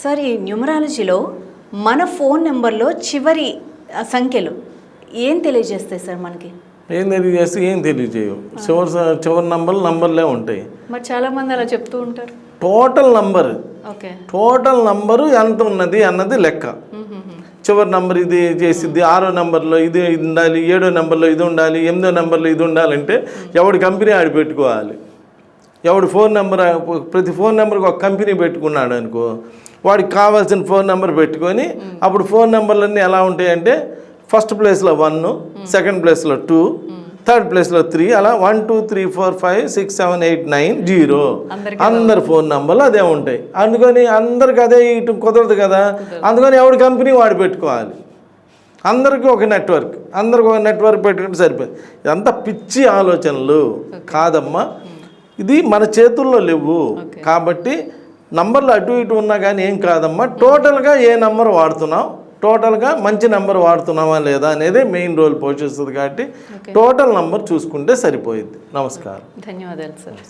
Sir ఈ న్యూమరాలజీలో మన phone నెంబర్లో చివరి సంఖ్యలు ఏం తెలియజేస్తాయి సార్ మనకి? ఏం తెలియజేస్తే ఏం తెలియజేయవు. చివరి నంబర్లే ఉంటాయి. మరి చాలామంది అలా చెప్తూ ఉంటారు. Total number, okay, total number ఎంత ఉన్నది అన్నది లెక్క. చివరి నంబర్ ఇది చేసిద్ది, 6వ నెంబర్లో ఇది ఉండాలి, 7వ నెంబర్లో ఇది ఉండాలి, 8వ నెంబర్లో ఇది ఉండాలంటే ఎవడి కంపెనీ ఆడి పెట్టుకోవాలి. ఎవడు ఫోన్ నెంబర్, ప్రతి ఫోన్ నెంబర్కి ఒక కంపెనీ పెట్టుకున్నాడు అనుకో, వాడికి కావాల్సిన ఫోన్ నెంబర్ పెట్టుకొని అప్పుడు ఫోన్ నెంబర్లన్నీ ఎలా ఉంటాయంటే ఫస్ట్ ప్లేస్లో 1, సెకండ్ ప్లేస్లో 2, థర్డ్ ప్లేస్లో 3, అలా 1 2 3 4 5 6 7 8 9 0 అందరి ఫోన్ నెంబర్లు అదే ఉంటాయి. అందుకని అందరికి అదే ఇటు కుదరదు కదా, అందుకని ఎవరి కంపెనీ వాడు పెట్టుకోవాలి. అందరికీ ఒక నెట్వర్క్, అందరికి ఒక నెట్వర్క్ పెట్టుకుంటే సరిపోయింది. ఇదంతా పిచ్చి ఆలోచనలు కాదమ్మా, ఇది మన చేతుల్లో లేవు. కాబట్టి నంబర్లు అటు ఇటు ఉన్నా కానీ ఏం కాదమ్మా, టోటల్గా ఏ నెంబర్ వాడుతున్నావు, టోటల్గా మంచి నెంబర్ వాడుతున్నావా లేదా అనేది మెయిన్ రోల్ పోషిస్తుంది. కాబట్టి టోటల్ నెంబర్ చూసుకుంటే సరిపోయింది. నమస్కారం, ధన్యవాదాలు సార్.